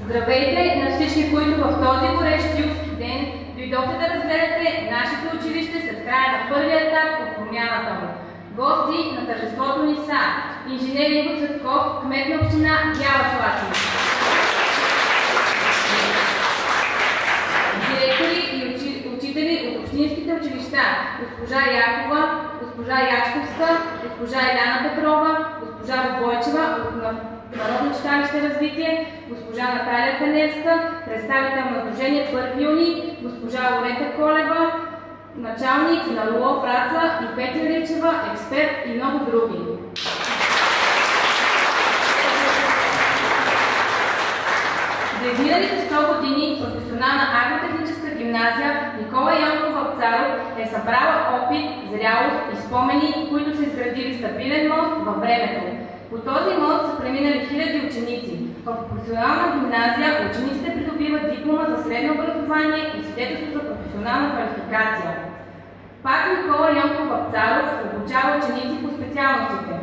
Здравейте на всички, които в този горещ юлски ден дойдохте да разгледате нашето училище след края на първия етап от промяната му. Гости на тържеството ни са инженер Иво Цветков, кмет на община Бяла Слатина, директори и учители от общинските училища госпожа Якова, госпожа Ячковска, госпожа Еляна Петрова, госпожа Бойчева от Народно читалище развитие, госпожа Наталия Феневска, представител на Движение 1 юни, госпожа Орета Колева, началник на РУО Враца и Петя Речева, експерт и много други. За изминалите 100 години професионална агротехническа гимназия Никола Йонков Вапцаров е събрала опит, зрялост и спомени, които са изградили стабилен мост във времето. По този мост са преминали хиляди ученици. В професионална гимназия учениците придобиват диплома за средно образование и свидетелство за професионална квалификация. Пак Никола Йонков Вапцаров обучава ученици по специалностите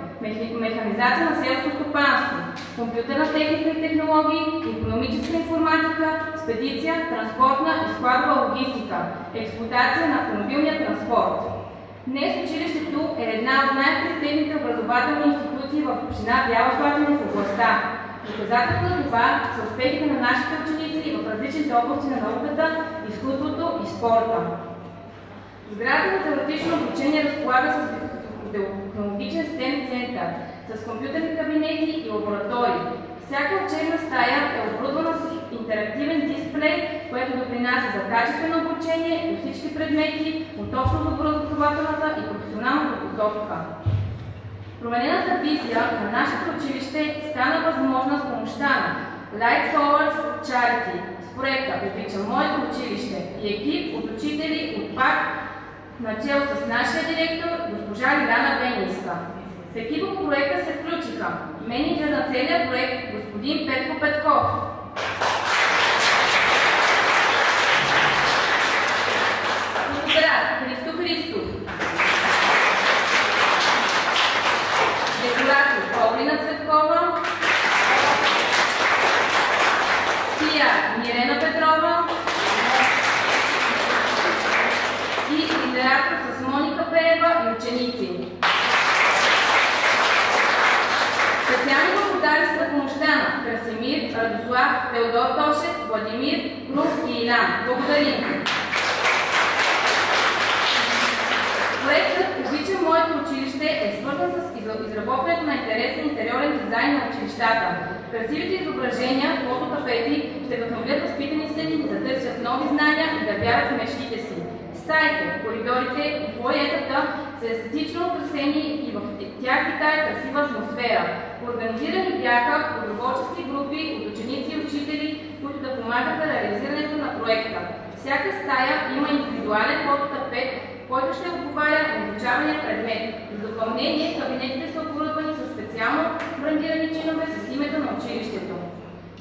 механизация на селско стопанство, компютърна техника и технологии, икономическа информатика, спедиция, транспортна и складова логистика, експлоатация на автомобилния транспорт. Днес училището е една от най-авторитетните образователни институции в община Бяла Слатина в областта. Доказателство за това са успехите на нашите ученици в различните области на науката, изкуството и спорта. Сградата на теоретично обучение разполага с технологичен STEM център, с компютърни кабинети и лаборатории. Всяка учебна стая е оборудвана с интерактивен дисплей, което допринася за качествено обучение по всички предмети от общообразователната и професионална подготовка. Променената визия на нашето училище стана възможна с помощта на Light Solar Charity с проекта "Обичам моето училище" и екип от учители от ПАК, начело с нашия директор госпожа Лиляна Бениска. В екипа по проекта се включиха менеджер на целия проект господин Петко Петков, фотограф Христо Христов, декоратор Павлина Цветкова, Мирена Петрова и литератор с Моника Пеева и ученици. Специални благодари са за помощта на Красимир, Радослав, Теодор Тошев, Владимир, Крум и Илян. Благодарим! Проектът "Обичам моето училище" е свързан с изработването на интересен интериорен дизайн на училищата. Красивите изображения, фототапети ще вдъхновят възпитаниците ни да търсят нови знания и да вярват в мечтите си. Стаите, коридорите и фоайетата са естетично украсени и в тях витае красива атмосфера. Организирани бяха доброволчески групи от ученици и учители, които да помагат за реализирането на проекта. Всяка стая има индивидуален фототапет, който ще отговаря на изучавания предмет. За допълнение, кабинетите са оборудвани с специално брандирани чинове с името на училището.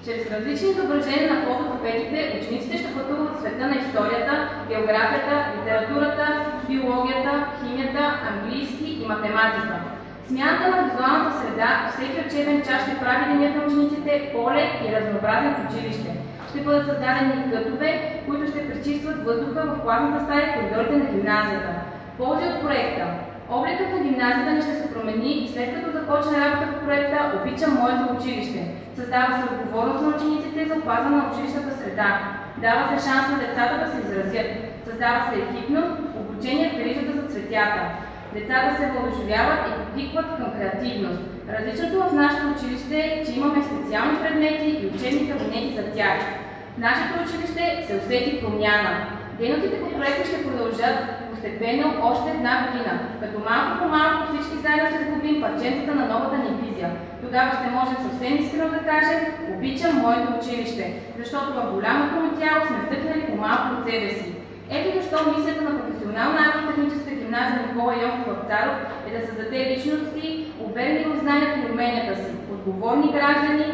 Чрез различни изображения на фототапетите, учениците ще пътуват в света на историята, географията, литературата, биологията, химията, английски и математика. Смяната на визуалната среда всеки учебен час ще прави денят на учениците по-лек и разнообразен в училище. Ще бъдат създадени кътове, които ще пречистват въздуха в класната стая и коридорите на гимназията. Ползи от проекта. Обликът на гимназията ни ще се промени и след като започне работа по проекта "Обичам моето училище". Създава се отговорност на учениците за опазване на училищната среда. Дава се шанс на децата да се изразят. Създава се екипност, обучение в грижата за цветята. Децата се въодушевяват и подтикват към креативност. Различното в нашето училище е, че имаме специални предмети и учебни кабинети за тях. В нашето училище се усети промяна. Дейностите по проекта ще продължат постепенно още една година, като малко по малко всички заедно ще сглобим парченцата на новата ни визия. Тогава ще можем съвсем искрено да кажем "Обичам моето училище", защото в голямото му тяло сме втъкнали по малко от себе си. Ето защо мисията на професионална агротехническа гимназия Никола Йонков Вапцаров е да създаде личности, уверени в знанията и уменията си, отговорни граждани,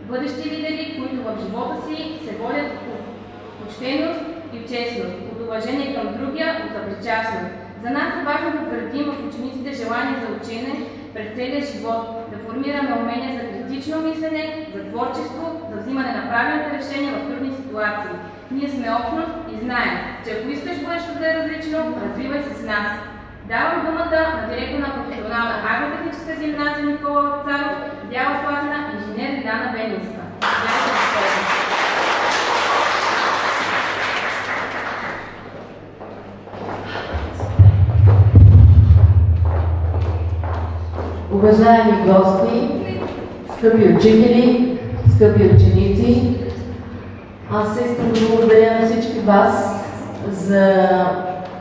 бъдещи лидери, които в живота си се водят от почтеност и честност, от уважение към другия, от съпричастност. За нас е важно да вградим в учениците желание за учене през целия живот, да формираме формираме умения за критично мислене, за творчество, за взимане на правилните решения в трудни ситуации. Ние сме общност и знаем, че ако искаш бъдещето да е различно, развивай се с нас. Давам думата на директор на професионална агротехническа гимназия Никола Вапцаров, Бяла Слатина, инженер Лиляна Бенинска. Уважаеми гости, скъпи учители, скъпи ученици, аз искам да благодаря на всички вас за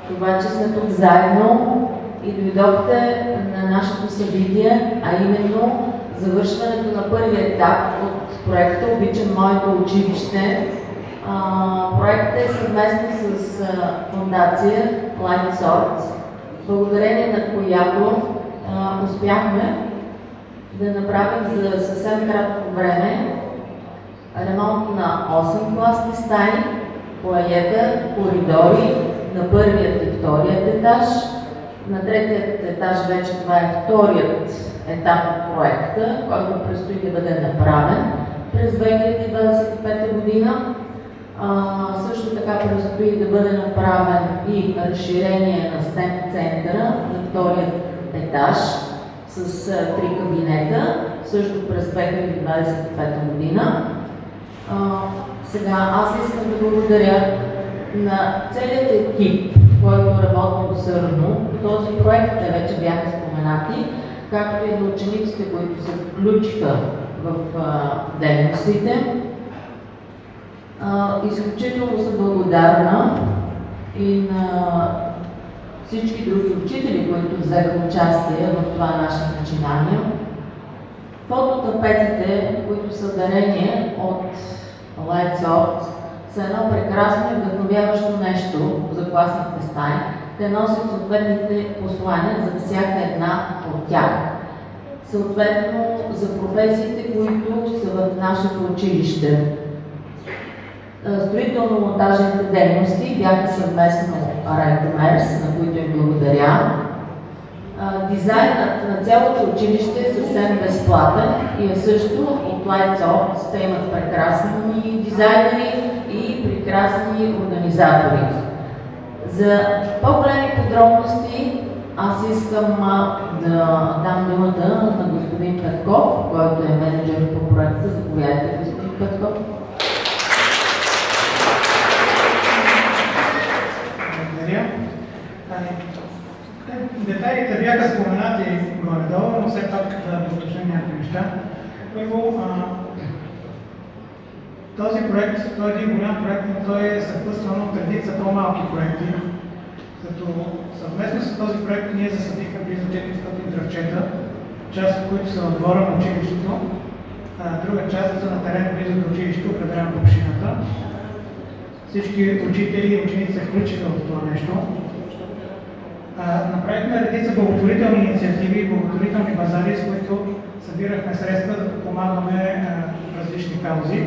това, че сме тук заедно и дойдохте на нашето събитие, а именно завършването на първия етап от проекта "Обичам моето училище". Проектът е съвместно с фондация Life Sorts, благодарение на която успяхме да направим за съвсем кратко време ремонт на 8 класни стаи, фоайета, коридори на първият и вторият етаж. На третият етаж вече това е вторият етап от проекта, който предстои да бъде направен през 2025 година. Също така предстои да бъде направен и разширение на STEM центъра на вторият етаж с 3 кабинета, също през 2025 година. Сега аз искам да благодаря на целият екип, който работи усърдно по този проект. Те вече бяха споменати, както и на учениците, които се включиха в дейностите. Изключително съм благодарна и на всички други учители, които взеха участие в това наше начинание. Фототапетите, които са дарение от Life Sorts, са едно прекрасно и вдъхновяващо нещо за класните стаи. Те носят съответните послания за всяка една от тях. Съответно за професиите, които са в нашето училище. Строително-монтажните дейности бяха съвместно Райкомерс, на които им благодаря. Дизайнът на цялото училище е съвсем безплатен и е също от Life Sorts. Те имат прекрасни дизайнери и прекрасни организатори. За по-големи подробности аз искам да дам думата на господин Петков, който е менеджер по проекта. Заповядайте, господин Петков. Детайлите бяха споменати горе-долу, но все пак да уточня някакви неща. Първо, този проект, той е един голям проект, но той е съпътстван от редица по-малки проекти. Като съвместно с този проект ние засадихме близо 400 дръвчета, част от които са в двора на училището, друга част са на терен близо до училището, определено по общината. Всички учители и ученици се включиха в това нещо. Направихме редица благотворителни инициативи, благотворителни базари, с които събирахме средства да подпомагаме различни каузи.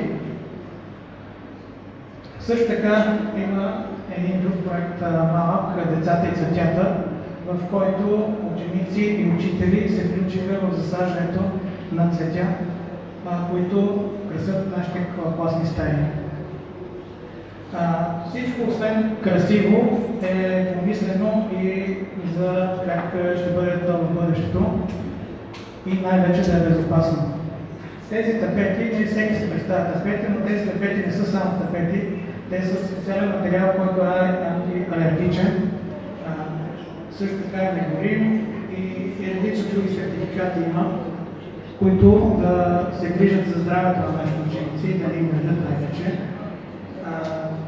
Също така има един друг проект малък, "Децата и цветята", в който ученици и учители се включиха в засаждането на цветя, които красят нашите класни стаи. Всичко, освен красиво, е помислено и за как ще бъде то в бъдещето и най-вече да е безопасно. Тези тапети, не всеки се представя тапети, но тези тапети не са само тапети, те са специален материал, който е антиалергичен, също така е негорим и редица други сертификати има, които да се грижат за здравето на нашите ученици и да ни им вредят най-вече.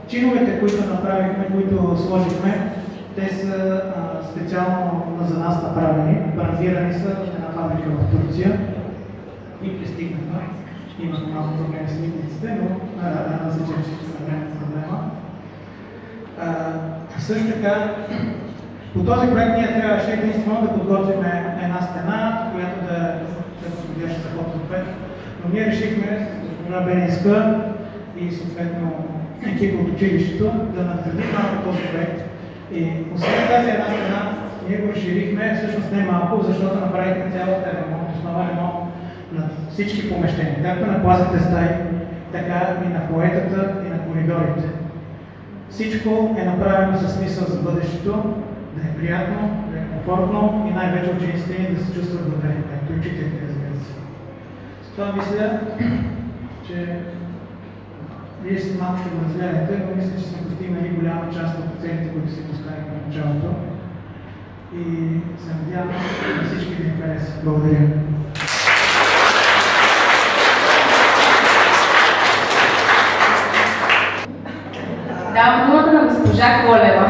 Чиновете, които направихме, които сложихме, те са специално за нас направени, брандирани са от една фабрика в Турция и пристигнаха. Имахме малко проблеми с митниците, но различен проблема. Също така, по този проект ние трябваше единствено да подготвим една стена, която да е подходяща за фототапет, но ние решихме с госпожа Бенинска и съответно екипа от училището да надградим малко този проект. И освен тази една стена, ние го разширихме, всъщност не малко, защото направихме цялата ремонт, основа ремонт всички помещения, както на класните стаи, така и на фоетата и на коридорите. Всичко е направено със смисъл за бъдещето, да е приятно, да е комфортно и най-вече учениците да се чувстват добре, както и учителите, разбира се. С това мисля, че вие малко ще го разгледате, но мисля, че сме постигнали голяма част от целите, които си поставихме в началото. И се надявам на всички да ви хареса. Благодаря. Давам думата на госпожа Колева.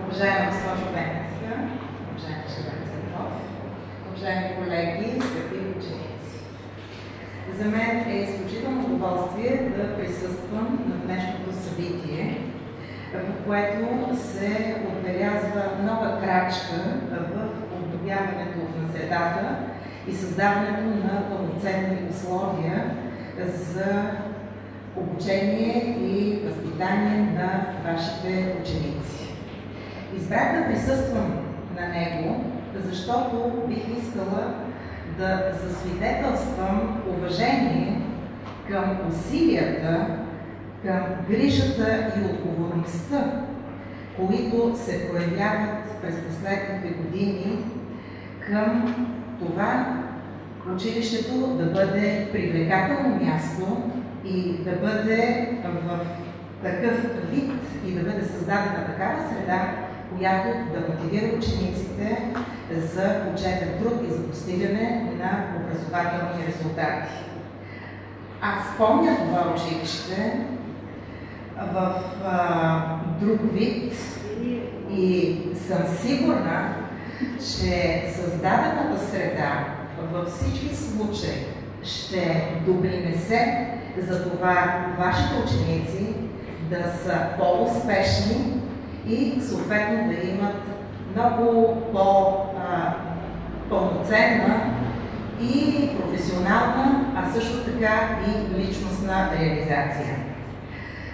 Уважаема госпожо Бенецка, уважаеми член Цветков, уважаеми колеги, скъпи ученици. За мен е изключително удоволствие да присъствам на днешното събитие, в което се отбелязва нова крачка в обновяването на средата и създаването на пълноценни условия за обучение и възпитание на вашите ученици. Избрах да присъствам на него, защото бих искала да засвидетелствам уважение към усилията, към грижата и отговорността, които се проявяват през последните години към това училището да бъде привлекателно място и да бъде в такъв вид и да бъде създадена такава среда, която да мотивира учениците за почетен труд и за постигане на образователни резултати. Аз помня това училище в друг вид и съм сигурна, че създадената среда във всички случаи ще допринесе за това вашите ученици да са по-успешни и съответно да имат много по-пълноценна и професионална, а също така и личностна реализация.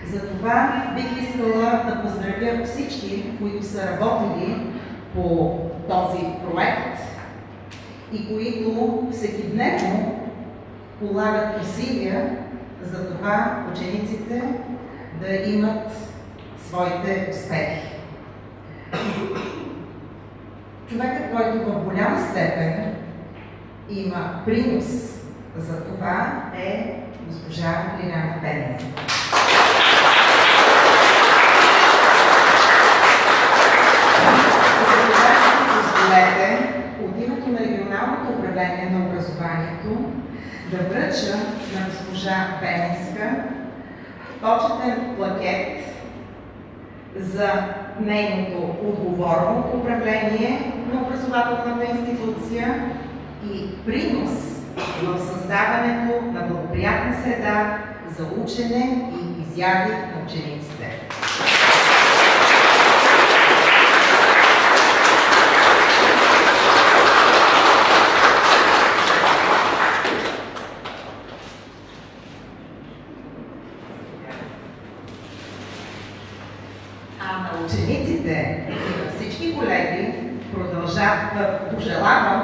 Затова бих искала да поздравя всички, които са работили по този проект и които всекидневно полагат усилия за това учениците да имат своите успехи. Човекът, който в голяма степен има принос за това, е госпожа Лиляна Бенецка. Позволете от името на регионалното управление на образованието да връча на госпожа Бенецка почетен плакет за нейното отговорно управление на образователната институция и принос в създаването на благоприятна среда за учене и изяви на учениците. Учениците и на всички колеги пожелавам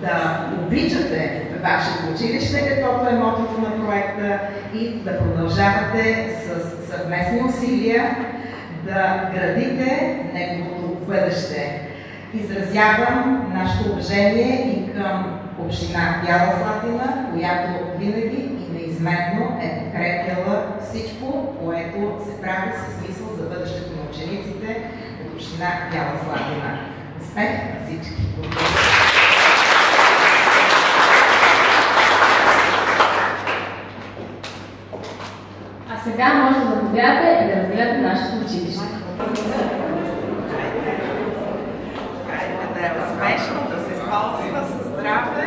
да обичате вашето училище, каквото е мотото на проекта, и да продължавате с съвместни усилия да градите неговото бъдеще. Изразявам нашето уважение и към община Бяла Слатина, която винаги и неизменно е подкрепяла всичко, което се прави със смисъл за бъдещето на учениците от община Бяла Слатина. Успех на всички! А сега може да заповядате и да разгледате нашето училище. Да е успешно, да се ползва със здраве,